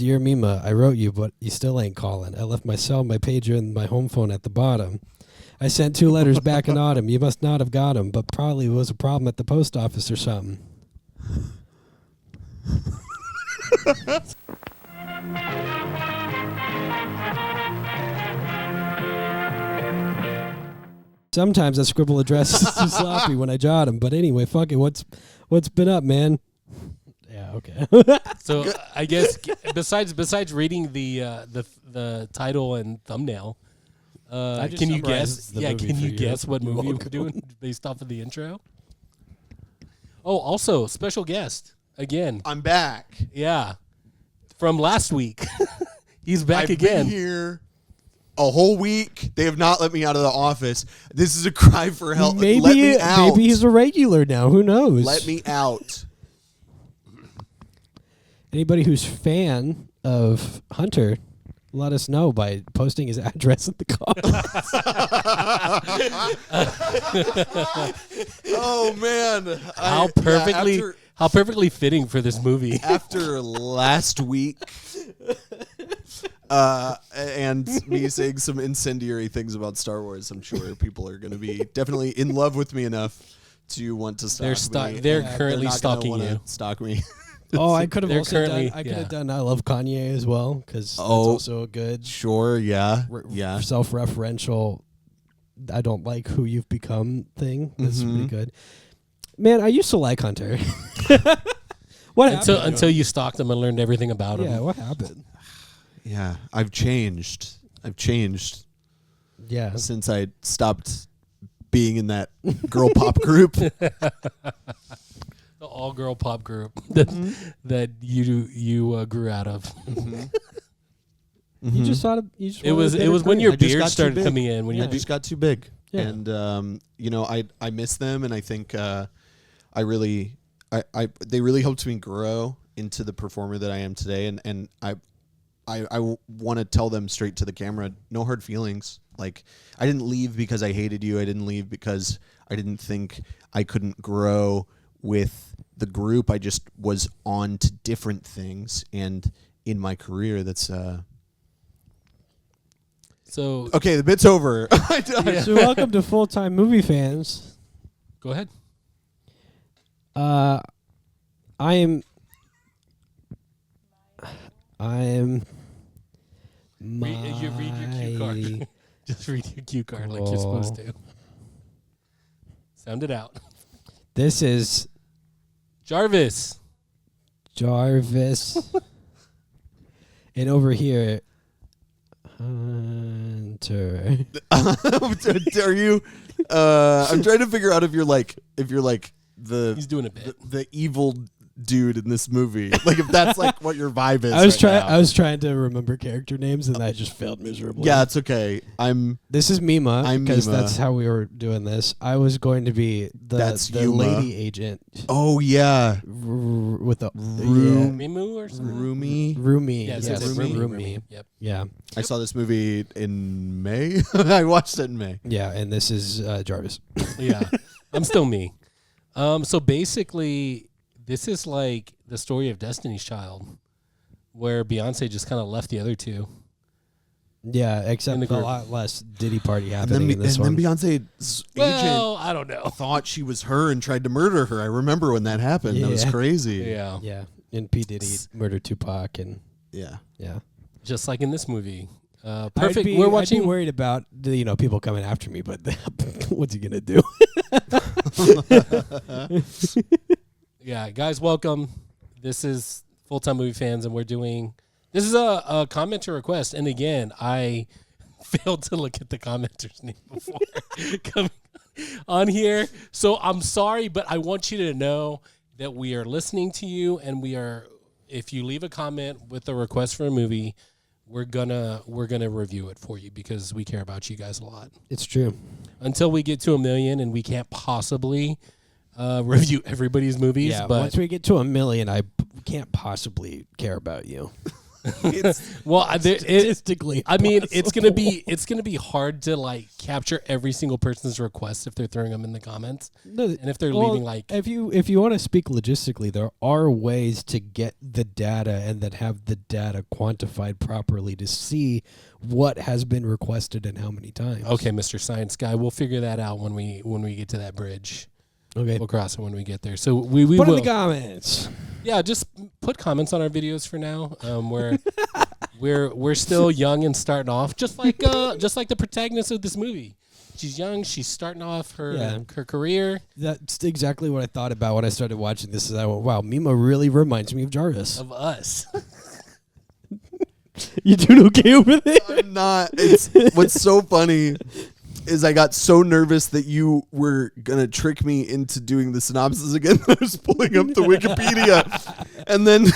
Dear Mima, I wrote you, but you still ain't calling. I left my cell, my pager, and my home phone at the bottom. I sent 2 letters back in autumn. You must not have got them, but probably was a problem at the post office or something. Sometimes I scribble addresses too sloppy when I jot them. But anyway, fuck it. What's been up, man? Yeah, okay. So I guess besides reading the title and thumbnail, can you guess? Yeah, can you guess what movie we're doing based off of the intro? Oh, also special guest again. I'm back. Yeah, from last week. He's back again. I've been here a whole week. They have not let me out of the office. This is a cry for help. Let me out. Maybe he's a regular now. Who knows? Let me out. Anybody who's fan of Hunter, let us know by posting his address in the comments. Oh man! How perfectly fitting for this movie. After last week, and me saying some incendiary things about Star Wars, I'm sure people are going to be definitely in love with me enough to want to stalk me. They're currently stalking you. Stalk me. Oh, I could have also done. I could have done. I love Kanye as well because that's also a good. Sure, yeah, self-referential. I don't like who you've become thing. That's pretty good. Man, I used to like Hunter. What happened? Until you stalked him and learned everything about him. Yeah, what happened? Yeah, I've changed. Yeah, since I stopped being in that girl pop group. The all-girl pop group that you grew out of. You just thought it was when your beard started coming in. When I just got too big, yeah. And I miss them, and I think they really helped me grow into the performer that I am today, and I want to tell them straight to the camera, no hard feelings. Like, I didn't leave because I hated you. I didn't leave because I didn't think I couldn't grow with the group. I just was on to different things, and in my career, that's so okay. The bit's over. So welcome to Full Time Movie Fans. Go ahead. I am. Read your cue card. Just read your cue card like you're supposed to. Sound it out. This is Jarvis. And over here, Hunter. Are you? I'm trying to figure out if you're like the. He's doing a bit. The evil dude in this movie. Like, if that's like what your vibe is. I was trying to remember character names and I just failed miserably. Yeah, it's okay. This is Mima. Because Mima. that's how we were doing this. I was going to be the lady agent. Oh yeah, with the Mimu or something. Rumi. Yes, Rumi. Yep. Yeah. I saw this movie in May. I watched it in May. Yeah, and this is Jarvis. Yeah, I'm still me. So basically, this is like the story of Destiny's Child, where Beyonce just kind of left the other two. Yeah, except a lot less Diddy party happening in this one. And then Beyonce's agent I don't know. thought she was her and tried to murder her. I remember when that happened. Yeah. That was crazy. Yeah. Yeah, and P. Diddy murdered Tupac, and Yeah. Just like in this movie. Perfect. I'd be worried about people coming after me, but what's he gonna do? Yeah, guys, welcome. This is Full Time Movie Fans, and this is a commenter request. And again, I failed to look at the commenter's name before coming on here. So I'm sorry, but I want you to know that we are listening to you, and if you leave a comment with a request for a movie, we're gonna review it for you because we care about you guys a lot. It's true. Until we get to 1 million, and we can't possibly review everybody's movies. Yeah, but once we get to 1 million, I can't possibly care about you. Well, Statistically, I mean, it's impossible. gonna be hard to like capture every single person's request if they're throwing them in the comments, No, and if they're well, leaving like if you want to speak logistically, there are ways to get the data and then have the data quantified properly to see what has been requested and how many times. okay, Mr. Science Guy, we'll figure that out when we get to that bridge. Okay. We'll cross it when we get there. So we Put will. in the comments. Yeah, just put comments on our videos for now. We're still young and starting off, just like the protagonist of this movie. She's young. She's starting off her career. That's exactly what I thought about when I started watching this. Is I went, wow, Mima really reminds me of Jarvis. Of us. You doing okay over there? I'm not. It's what's so funny is I got so nervous that you were gonna trick me into doing the synopsis again. I was pulling up the Wikipedia, and then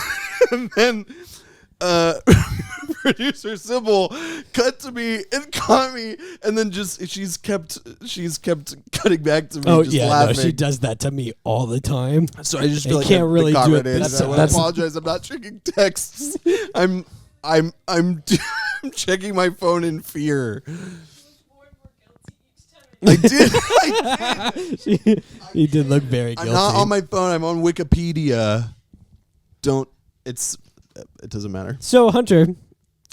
producer Sybil cut to me and caught me, and then she's kept cutting back to me. Oh just yeah, laughing. no, she does that to me all the time. So I just I feel like can't I really got do right it in. this I time. apologize. I'm not checking texts. I'm I'm checking my phone in fear. I did. He did look very I'm guilty. not on my phone. I'm on Wikipedia. It doesn't matter. So Hunter,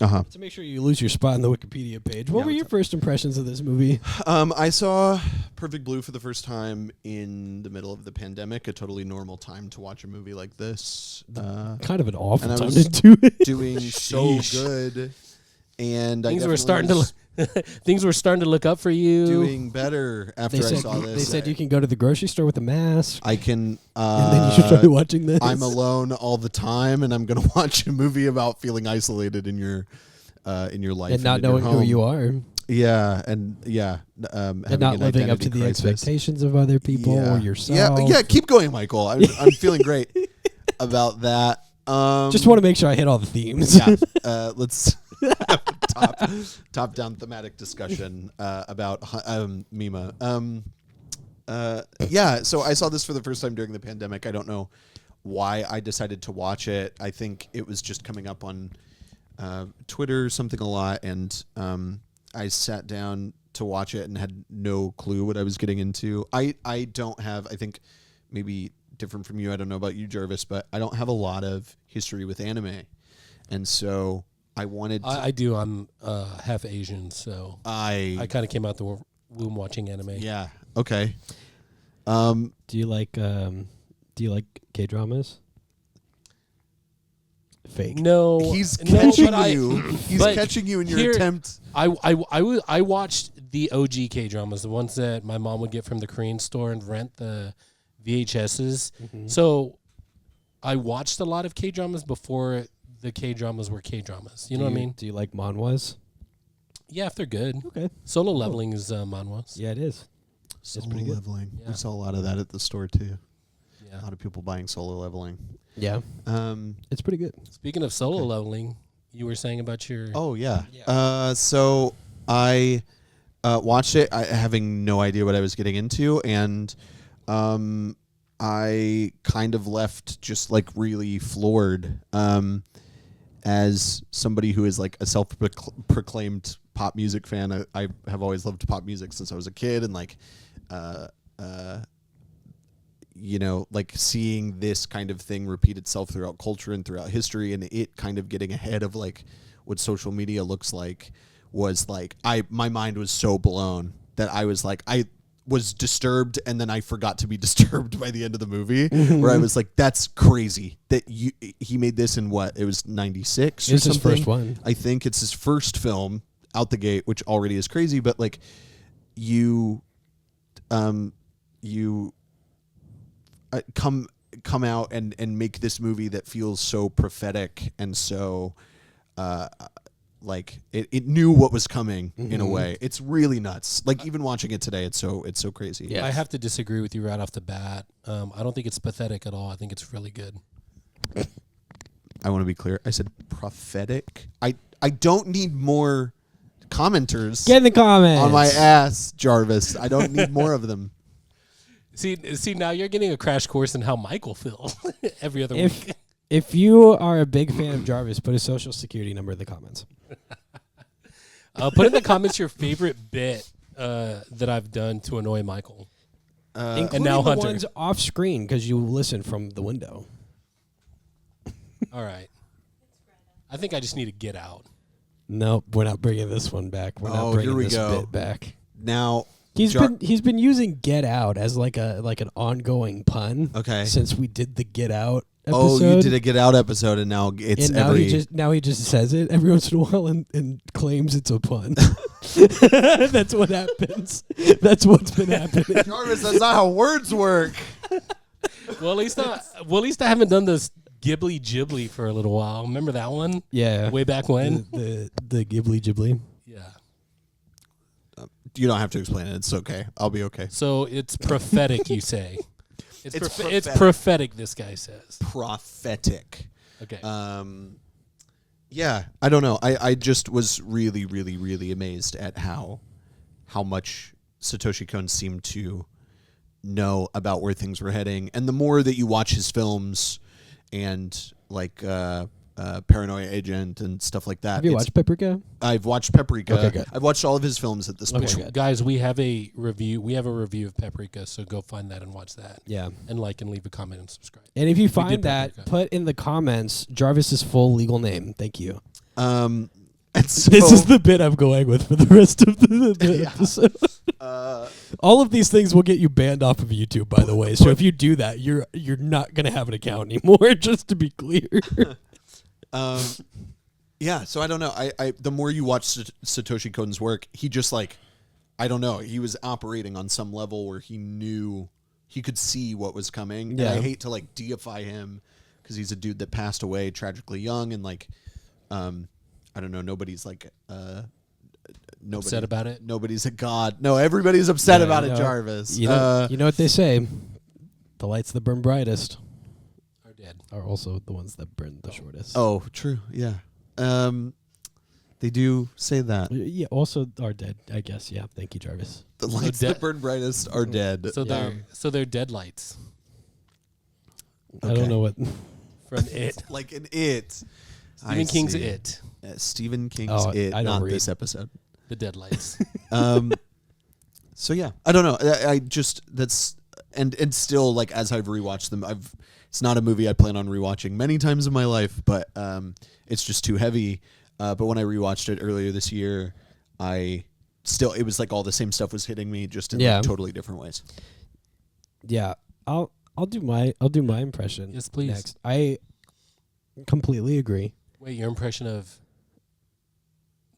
Uh-huh. to make sure you lose your spot on the Wikipedia page, what were your first impressions of this movie? I saw Perfect Blue for the first time in the middle of the pandemic, a totally normal time to watch a movie like this. Kind of an awful and I time was to do it. Doing so good. And Things I were starting to things were starting to look up for you. doing better after I saw this. They said you can go to the grocery store with a mask. I can. And then you should try watching this. I'm alone all the time, and I'm going to watch a movie about feeling isolated in your life and not in your knowing who home. you are. Yeah, And not living up to the expectations of other people or yourself. Yeah, keep going, Michael. I'm feeling great about that. Just want to make sure I hit all the themes. Yeah, let's have a top-down thematic discussion about Mima. So I saw this for the first time during the pandemic. I don't know why I decided to watch it. I think it was just coming up on Twitter something a lot, and I sat down to watch it and had no clue what I was getting into. I don't have, I think maybe different from you, I don't know about you, Jarvis, but I don't have a lot of history with anime. And so I wanted to... I do. I'm half Asian, so I kind of came out the womb watching anime. Yeah. Okay. Do you like K-dramas? Fake. No, He's no, catching but you. He's but catching you in your here- attempt. I watched the OG K dramas, the ones that my mom would get from the Korean store and rent the VHSs. Mm-hmm. So I watched a lot of K dramas before the K dramas were K dramas. You know what I mean? Do you like manhwas? Yeah, if they're good. Okay. Solo leveling is manhwas. Yeah, it is. Solo pretty good. leveling. Yeah. We saw a lot of that at the store too. Yeah. A lot of people buying solo leveling. Yeah. It's pretty good. Speaking of solo leveling, you were saying about your. Oh yeah. So I watched it, having no idea what I was getting into, and I kind of left just like really floored. As somebody who is like a self-proclaimed pop music fan, I have always loved pop music since I was a kid, and like, like seeing this kind of thing repeat itself throughout culture and throughout history, and it kind of getting ahead of like what social media looks like, was like my mind was so blown that I was like, I was disturbed, and then I forgot to be disturbed by the end of the movie, where I was like, that's crazy that he made this in what, it was 96 or It's his something. first one. I think it's his first film out the gate, which already is crazy, but like you come out and make this movie that feels so prophetic and so like it knew what was coming in a way. It's really nuts. Like even watching it today, it's so crazy. Yeah. I have to disagree with you right off the bat. I don't think it's pathetic at all. I think it's really good. I want to be clear. I said prophetic. I don't need more commenters Get in the comments. on my ass, Jarvis. I don't need more of them. See, now you're getting a crash course in how Michael feels every other week. If you are a big fan of Jarvis, put his social security number in the comments. Put in the comments your favorite bit that I've done to annoy Michael. Including now the Hunter. ones off screen because you listen from the window. All right. I think I just need to get out. Nope, we're not bringing this one back. We're not bringing here we this go. bit back. Now He's been using "Get Out" as like an ongoing pun. Okay. Since we did the "Get Out" episode. Oh, you did a Get Out episode, and now it's and now every. he just says it every once in a while and claims it's a pun. That's what happens. That's what's been happening. Jarvis, that's not how words work. Well, at least I haven't done this Ghibli Ghibli for a little while. Remember that one? Yeah, Way back when? the Ghibli Ghibli. Yeah. You don't have to explain it. It's okay. I'll be okay. So it's prophetic, you say. It's prophetic. prophetic, this guy says. Prophetic. Okay. Yeah, I don't know. I just was really, really, really amazed at how much Satoshi Kon seemed to know about where things were heading. And the more that you watch his films and like Paranoia Agent and stuff like that. Have you watched Paprika? I've watched Paprika. Okay, good. I've watched all of his films at this point. good. Guys, we have a review. We have a review of Paprika, so go find that and watch that. Yeah. And like and leave a comment and subscribe. And if you did find that, Paprika. put in the comments Jarvis's full legal name. Thank you. And so, This is the bit I'm going with for the rest of the episode. All of these things will get you banned off of YouTube, by the way. So if you do that, you're not gonna have an account anymore. Just to be clear. Yeah, so I don't know. I the more you watch Satoshi Kon's work, he just like, I don't know. He was operating on some level where he knew he could see what was coming. Yeah. And I hate to like deify him because he's a dude that passed away tragically young, and like, I don't know. Nobody's like, Upset about it? Nobody's a god. No, everybody's upset Yeah, about you it, know, Jarvis. You know what they say: the lights that burn brightest Are dead. are also the ones that burn the shortest. Oh, true. Yeah. They do say that. Yeah, also are dead, I guess. Yeah, thank you, Jarvis. The lights that burn brightest are dead. So they're dead lights I don't know what. from It. Like an It. Stephen King's It. Stephen King's Oh, It, I don't not read. this episode. The dead lights. So yeah, I don't know. I just that's and still like as I've rewatched them, it's not a movie I plan on rewatching many times in my life, but it's just too heavy. But when I rewatched it earlier this year, it was like all the same stuff was hitting me just in like totally different ways. Yeah, I'll do my impression. Yes, please. Next, I completely agree. Wait, your impression of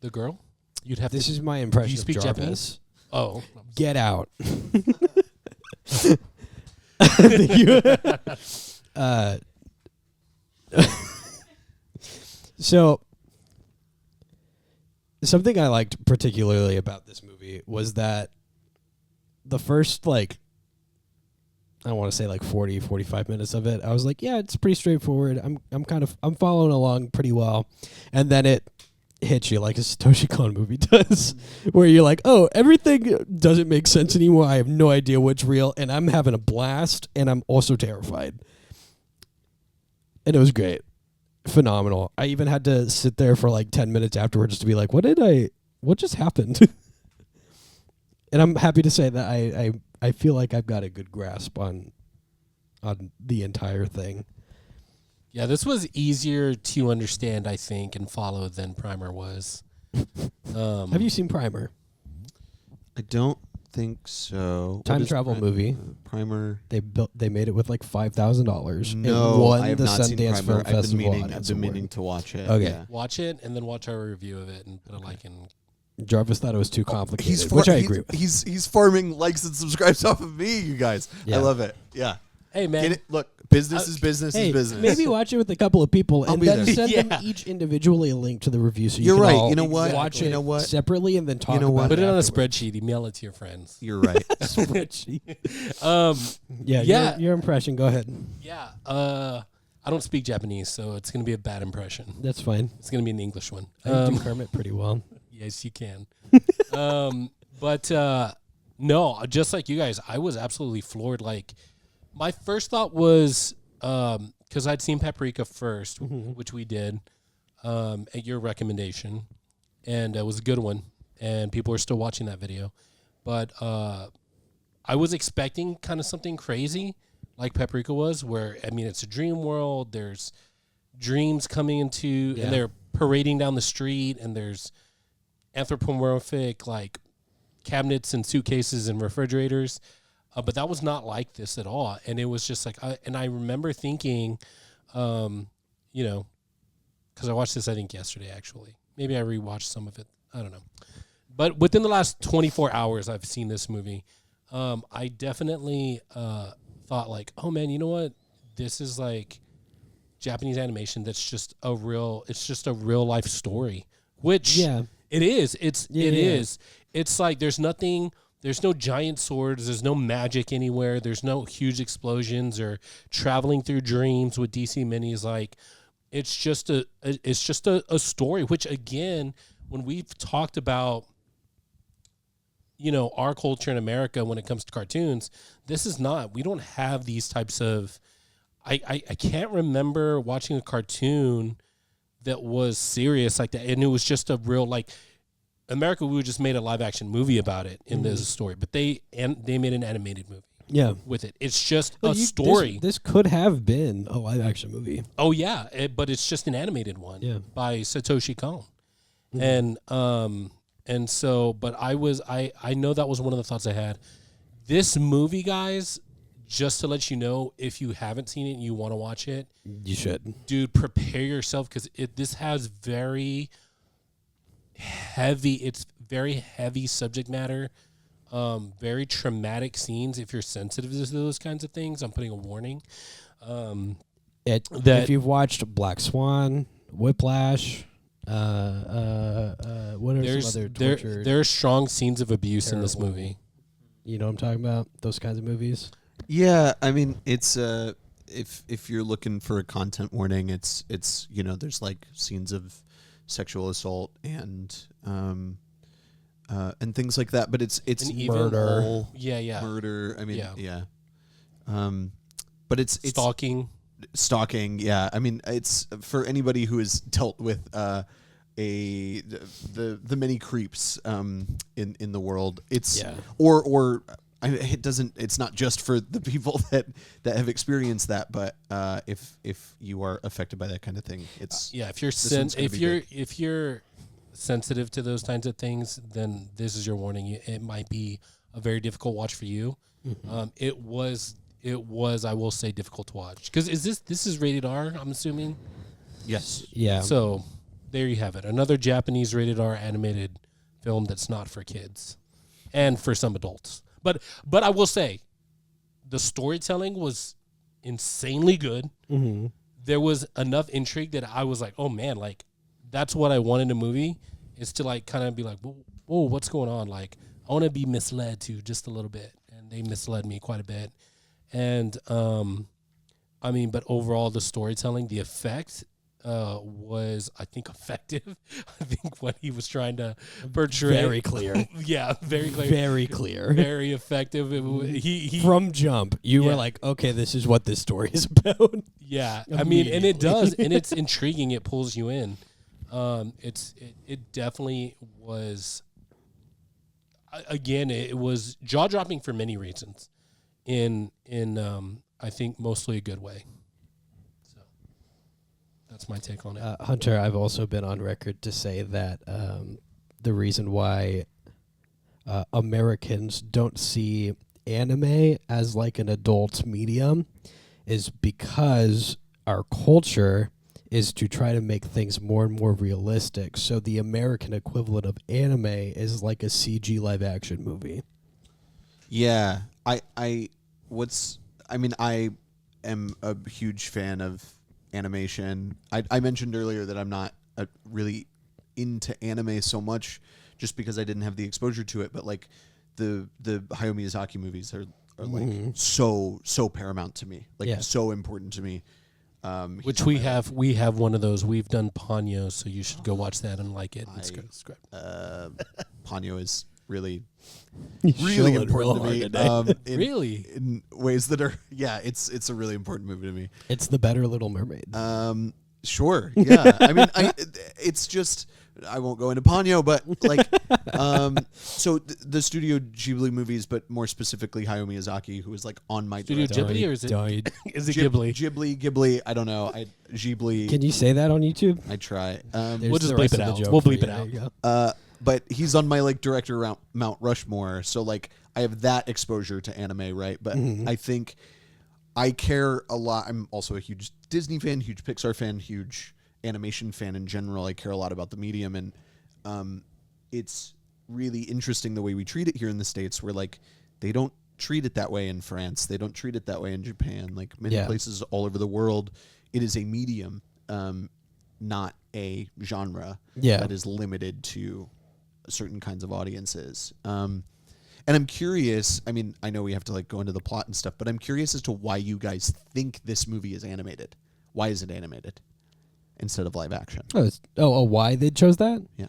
the girl? You'd have This to. is my impression you speak of Jarvis. Japanese? Oh. Get out. So, something I liked particularly about this movie was that the first, like, I want to say like 40, 45 minutes of it, I was like, yeah, it's pretty straightforward. I'm following along pretty well. And then it hits you like a Satoshi Kon movie does, where you're like, oh, everything doesn't make sense anymore. I have no idea what's real, and I'm having a blast, and I'm also terrified. And it was great. Phenomenal. I even had to sit there for like 10 minutes afterwards to be like, what just happened? And I'm happy to say that I feel like I've got a good grasp on the entire thing. Yeah, this was easier to understand, I think, and follow than Primer was. Have you seen Primer? I don't think so. What Time is travel movie. Primer. They made it with like $5,000. No, it won I have the not seen Sundance Primer. Film Festival. I've been meaning to watch it. Okay. Yeah. Watch it and then watch our review of it and put a like in. Jarvis thought it was too complicated, Far- which I agree with. He's farming likes and subscribes off of me, you guys. Yeah. I love it. Yeah. Hey, man. Get it? Look, business is business Hey, is business. maybe watch it with a couple of people I'll and be then there. send Yeah. them each individually a link to the review so You're you can right. all You know what? watch You it know what? separately and then talk know what? about Put it on a afterwards. spreadsheet. Email it to your friends. You're right. Spreadsheet. Yeah. Your impression. Go ahead. Yeah. I don't speak Japanese, so it's going to be a bad impression. That's fine. It's going to be an English one. I can do Kermit pretty well. Yes, you can. But no, just like you guys, I was absolutely floored. Like, my first thought was, because because I'd seen Paprika first, which we did at your recommendation, and it was a good one, and people are still watching that video. But I was expecting kind of something crazy like Paprika was, where, I mean, it's a dream world. There's dreams coming into, and they're parading down the street, and there's anthropomorphic, like, cabinets and suitcases and refrigerators. But that was not like this at all. And it was just like, I remember thinking, because I watched this, I think, yesterday, actually. Maybe I rewatched some of it. I don't know. But within the last 24 hours, I've seen this movie. I definitely thought, like, oh, man, you know what? This is like Japanese animation that's just a real life story, which it is. It is. It's like there's no giant swords, there's no magic anywhere, there's no huge explosions or traveling through dreams with DC minis. Like, it's just a story, which, again, when we've talked about, our culture in America when it comes to cartoons, we don't have these types of, I can't remember watching a cartoon that was serious like that. And it was just a real, like, America, we just made a live action movie about it in this story, but they made an animated movie. Yeah, with it. It's just a story. This could have been a live action movie. Oh yeah, but it's just an animated one by Satoshi Kon. And so, but I know that was one of the thoughts I had. This movie, guys, just to let you know, if you haven't seen it and you want to watch it, you should. Dude, prepare yourself, because this has very heavy subject matter, very traumatic scenes. If you're sensitive to those kinds of things, I'm putting a warning. If you've watched Black Swan, Whiplash, what are some other torture? There are strong scenes of abuse in this movie. You know what I'm talking about? Those kinds of movies. Yeah, I mean, it's if you're looking for a content warning, it's there's like scenes of sexual assault and things like that, but it's murder. Murder. I mean, but it's stalking. Yeah, I mean, it's for anybody who has dealt with the many creeps in the world. It's it's not just for the people that have experienced that, but if you are affected by that kind of thing, it's if you're sensitive to those kinds of things, then this is your warning. It might be a very difficult watch for you. It was, I will say, difficult to watch, because this is rated R, I'm assuming. Yes. Yeah. So there you have it, another Japanese rated R animated film that's not for kids and for some adults. But I will say, the storytelling was insanely good. Mm-hmm. There was enough intrigue that I was like, oh man, like, that's what I want in a movie, is to, like, kind of be like, whoa, what's going on? Like, I want to be misled too, just a little bit. And they misled me quite a bit. And, I mean, but overall, the storytelling, the effect was, I think, effective. I think what he was trying to portray. Very clear. Yeah, very clear. Very clear. Very effective. He From jump, you were like, okay, this is what this story is about. Yeah, I mean, and it does, and it's intriguing. It pulls you in. It definitely was. Again, it was jaw dropping for many reasons. In I think mostly a good way. So that's my take on it. Hunter, I've also been on record to say that the reason why Americans don't see anime as like an adult medium is because our culture is to try to make things more and more realistic. So the American equivalent of anime is like a CG live action movie. Yeah. I am a huge fan of animation. I mentioned earlier that I'm not really into anime so much just because I didn't have the exposure to it, but like the Hayao Miyazaki movies are like so paramount to me, like so important to me. Which we have one of those. We've done Ponyo, so you should go watch that and like it. Ponyo is really He's really shilling important to real me. hard today. Really? In ways that are it's a really important movie to me. It's the better Little Mermaid. Sure, yeah. I mean, it's just I won't go into Ponyo, but like, so the Studio Ghibli movies, but more specifically Hayao Miyazaki, who is like on my Studio director- Ghibli, or is it Died. is it Ghibli? Ghibli. I don't know. Ghibli. Can you say that on YouTube? I try. There's We'll just the bleep rest it of the out. joke We'll for bleep you. it out. There you go. But he's on my like director Mount Rushmore, so like I have that exposure to anime, right? But I think I care a lot. I'm also a huge Disney fan, huge Pixar fan, huge animation fan in general. I care a lot about the medium, and it's really interesting the way we treat it here in the States, where like they don't treat it that way in France, they don't treat it that way in Japan, like many places all over the world. It is a medium, not a genre that is limited to certain kinds of audiences. And I'm curious, I mean, I know we have to like go into the plot and stuff, but I'm curious as to why you guys think this movie is animated. Why is it animated instead of live action? Why they chose that? Yeah.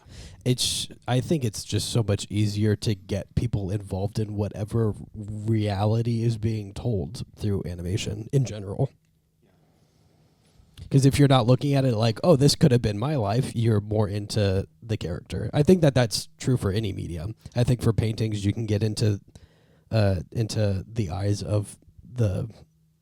I think it's just so much easier to get people involved in whatever reality is being told through animation in general. Because if you're not looking at it like, oh, this could have been my life, you're more into the character. I think that's true for any medium. I think for paintings, you can get into the eyes of the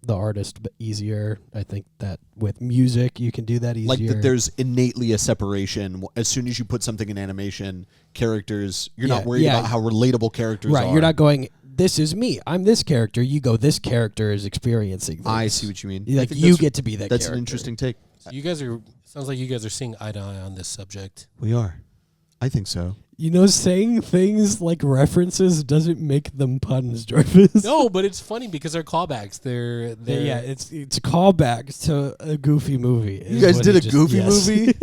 artist easier. I think that with music, you can do that easier. Like that there's innately a separation. As soon as you put something in animation, characters, you're not worried about how relatable characters are. Right, you're not going, this is me, I'm this character. You go, this character is experiencing this. I see what you mean. Like, you get to be that That's character. an interesting take. So you guys are sounds like you guys are seeing eye to eye on this subject. We are. I think so. You know, saying things like references doesn't make them puns, Jarvis. No, but it's funny because they're callbacks. They're it's callbacks to a Goofy movie. You guys did a Goofy movie?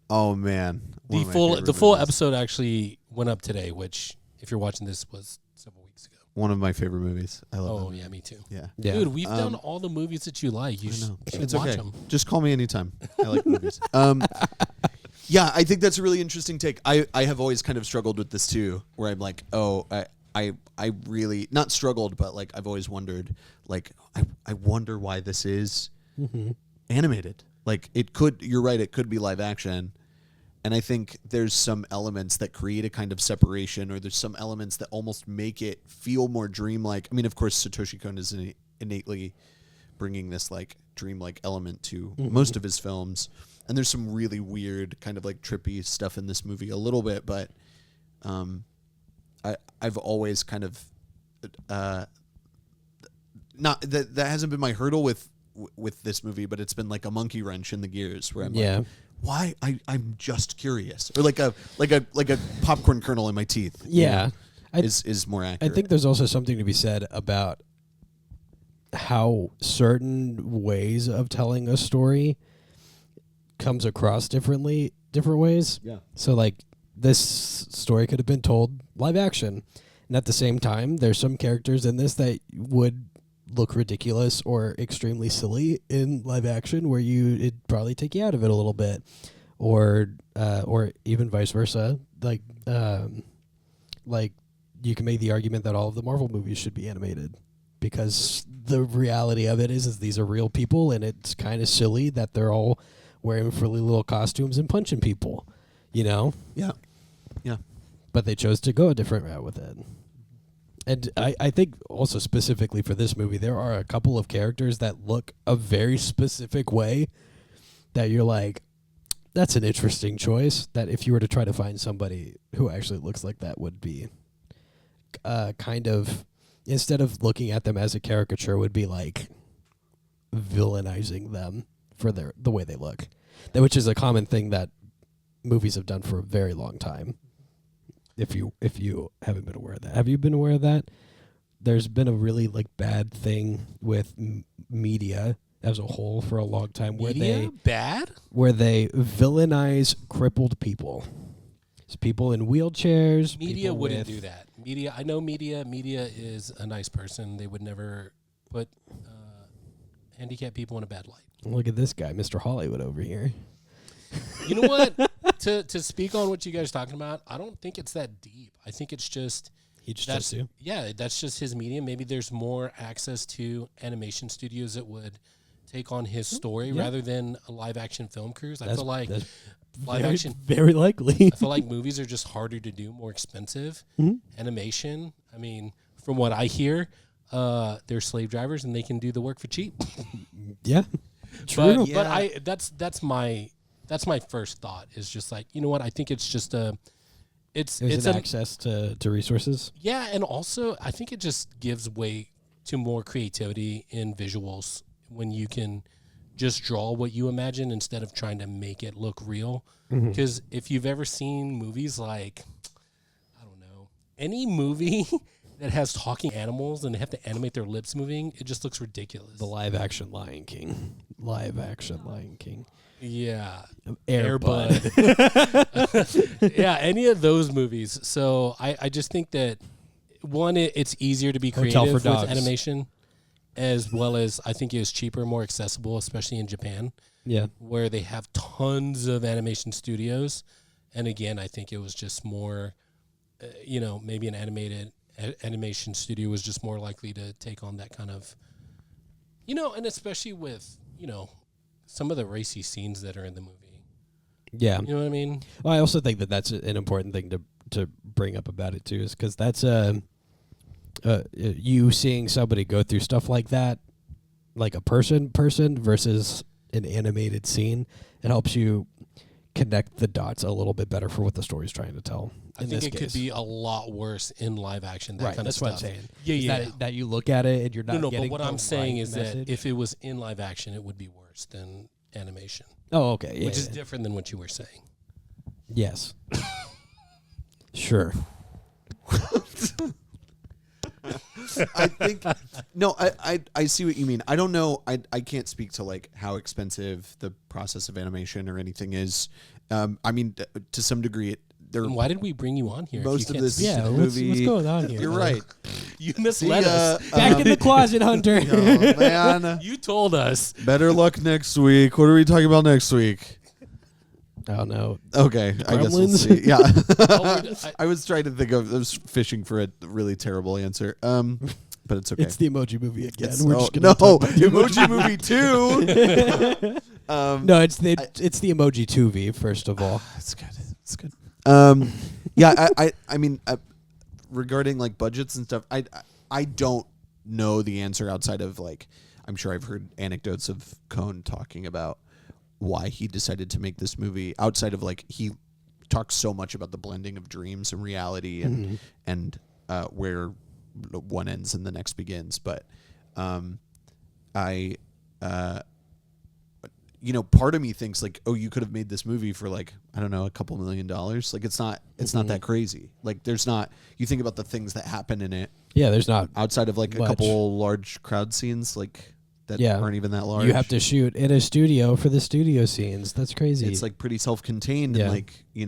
Oh man. The full episode actually went up today, which if you're watching this was several weeks ago. One of my favorite movies. I love it. Oh yeah, me too. Yeah. Dude, we've done all the movies that you like. You I know. should It's watch okay. them. Just call me anytime. I like movies. Yeah, I think that's a really interesting take. I have always kind of struggled with this too, where I'm like, oh, I really not struggled, but like I've always wondered, like I wonder why this is animated. Like you're right, it could be live action. And I think there's some elements that create a kind of separation, or there's some elements that almost make it feel more dreamlike. I mean, of course, Satoshi Kon is innately bringing this like dreamlike element to most of his films. And there's some really weird kind of like trippy stuff in this movie a little bit, but I've always kind of not that hasn't been my hurdle with this movie, but it's been like a monkey wrench in the gears where I'm like, why I'm just curious, or like a popcorn kernel in my teeth. Yeah, is more accurate. I think there's also something to be said about how certain ways of telling a story comes across different ways. Yeah. So like this story could have been told live action, and at the same time, there's some characters in this that would look ridiculous or extremely silly in live action, where it'd probably take you out of it a little bit, or even vice versa. Like you can make the argument that all of the Marvel movies should be animated, because the reality of it is these are real people, and it's kind of silly that they're all wearing frilly little costumes and punching people, you know? Yeah. But they chose to go a different route with it. And I think also specifically for this movie, there are a couple of characters that look a very specific way that you're like, that's an interesting choice, that if you were to try to find somebody who actually looks like that would be kind of, instead of looking at them as a caricature, would be like villainizing them for the way they look, which is a common thing that movies have done for a very long time. If you haven't been aware of that, have you been aware of that? There's been a really like bad thing with media as a whole for a long time, where they villainize crippled people. It's people in wheelchairs. Media wouldn't do that. Media, I know media. Media is a nice person. They would never put handicapped people in a bad light. Look at this guy, Mr. Hollywood over here. You know what? to speak on what you guys are talking about, I don't think it's that deep. I think it's just He just that's does too. yeah, that's just his medium. Maybe there's more access to animation studios that would take on his story rather than a live action film crews. I feel like that's live action. very likely. I feel like movies are just harder to do, more expensive. Animation. I mean, from what I hear, they're slave drivers and they can do the work for cheap. Yeah, true. But that's my first thought is just like, you know what? I think it's just it's an access to resources. Yeah, and also I think it just gives way to more creativity in visuals when you can just draw what you imagine instead of trying to make it look real. Because if you've ever seen movies like, I don't know, any movie that has talking animals and they have to animate their lips moving, it just looks ridiculous. The live action Lion King. Yeah. Air Bud. Yeah, any of those movies. So I just think that, one, it's easier to be Hotel creative for with Dogs. animation, as well as I think it was cheaper, more accessible, especially in Japan, Yeah. where they have tons of animation studios. And again, I think it was just more, maybe an animation studio was just more likely to take on that kind of, and especially with, some of the racy scenes that are in the movie. Yeah. You know what I mean? Well, I also think that that's an important thing to bring up about it too, is because that's you seeing somebody go through stuff like that, like a person versus an animated scene. It helps you connect the dots a little bit better for what the story's trying to tell. I think it could be a lot worse in live action. That right. kind That's of what stuff. I'm saying. Yeah. That you look at it and you're not. No. Getting But what the I'm saying right is message. that if it was in live action, it would be worse than animation. Oh, okay. Yeah, Which is different than what you were saying. Yes. Sure. I think no, I see what you mean. I don't know. I can't speak to like how expensive the process of animation or anything is. I mean, to some degree, there. And why did we bring you on here? if you Most of can't this speak to that? movie. what's going on here? You're right. You misled us. Back in the closet, Hunter. Oh, man. You told us. Better luck next week. What are we talking about next week? I don't know. Okay, I guess we'll Gremlins? see. Yeah, Oh, I was trying to think of. I was fishing for a really terrible answer. But it's okay. It's the Emoji Movie again. It's- We're oh, just gonna no, talk about the Emoji Movie 2. No, it's the Emoji 2V. First of all, That's good. That's good. Yeah, I mean, regarding like budgets and stuff, I don't know the answer outside of like, I'm sure I've heard anecdotes of Kon talking about why he decided to make this movie. Outside of like, he talks so much about the blending of dreams and reality and where one ends and the next begins. But part of me thinks like, oh, you could have made this movie for like, I don't know, a couple $1 million. Like it's not that crazy. Like there's not, you think about the things that happen in it yeah, there's not. outside of like a Much. couple large crowd scenes, like that Yeah. aren't even that large. You have to shoot in a studio for the studio scenes. That's crazy. It's like pretty self-contained Yeah. and like, It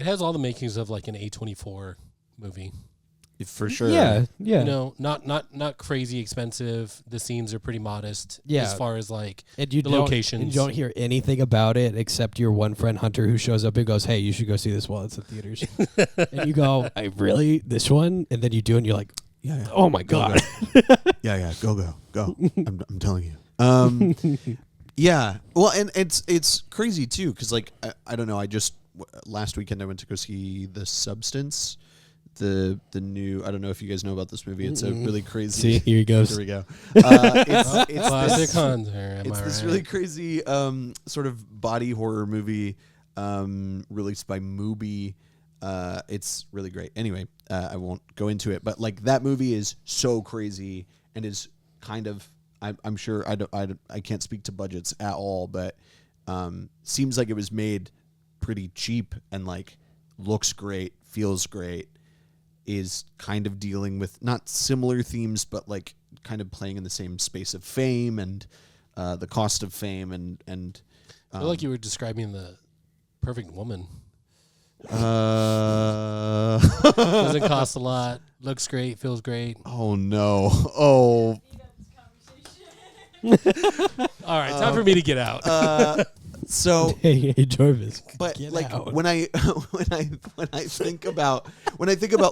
has all the makings of like an A24 movie. for sure. yeah. Not crazy expensive. The scenes are pretty modest. Yeah. As far as like And you the don't, locations. and you don't hear anything about it except your one friend Hunter who shows up and goes, "Hey, you should go see this while it's in theaters." And you go, "I really this one?" And then you do, and you're like, Yeah. "Oh my god!" Yeah. Go. I'm telling you. Yeah. Well, and it's crazy too, because like I don't know. Last weekend I went to go see The Substance, the new. I don't know if you guys know about this movie. It's a really crazy. See, here he goes. Here we go. It's classic this, Hunter. Am it's I this right? really crazy sort of body horror movie released by Mubi. It's really great. Anyway, I won't go into it, but like that movie is so crazy and is kind of. I'm sure I can't speak to budgets at all, but seems like it was made pretty cheap and like looks great, feels great, is kind of dealing with not similar themes, but like kind of playing in the same space of fame and the cost of fame and I feel like you were describing the perfect woman. Doesn't cost a lot, looks great, feels great. Oh no. Oh. All right, time for me to get out. So Hey, Jarvis. but get like out. when I when I think about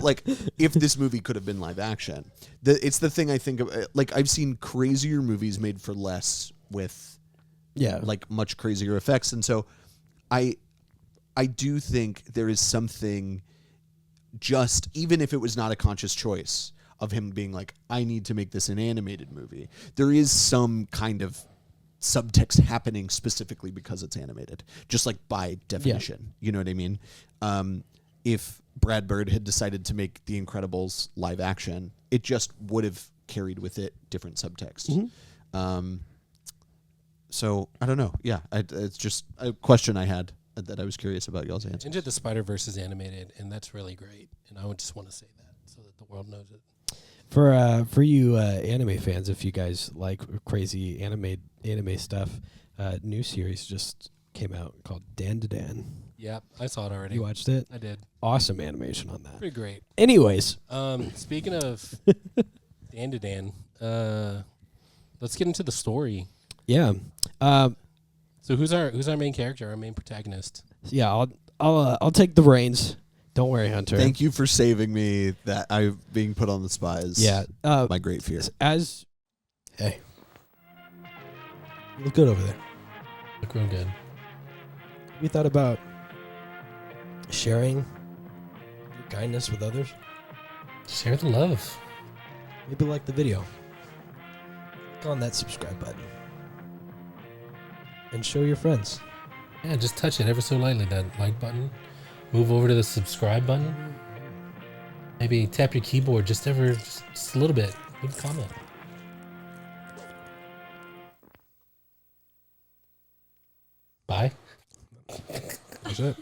like if this movie could have been live action, it's the thing I think of. Like I've seen crazier movies made for less with like much crazier effects, and so I do think there is something, just even if it was not a conscious choice of him being like, I need to make this an animated movie, there is some kind of subtext happening specifically because it's animated, just like by definition. You know what I mean? If Brad Bird had decided to make The Incredibles live action, it just would have carried with it different subtext. So I don't know. Yeah, it's just a question I had that I was curious about y'all's answer. Into the Spider-Verse is animated, and that's really great. And I would just want to say that so that the world knows it. For you anime fans, if you guys like crazy anime stuff, new series just came out called Dan to Dan. Yep, I saw it already. You watched it? I did. Awesome animation on that. Pretty great. Anyways, Speaking of Dan to Dan, let's get into the story. yeah, So who's our main character, our main protagonist? yeah. I'll take the reins. Don't worry, Hunter. Thank you for saving me. That I being put on the spot is my great fear. Hey, you look good over there. Look real good. Have you thought about sharing your kindness with others? Share the love. Maybe like the video. Click on that subscribe button and show your friends. Yeah, just touch it ever so lightly, that like button. Move over to the subscribe button. Maybe tap your keyboard just a little bit. Leave a comment. Bye. That's it.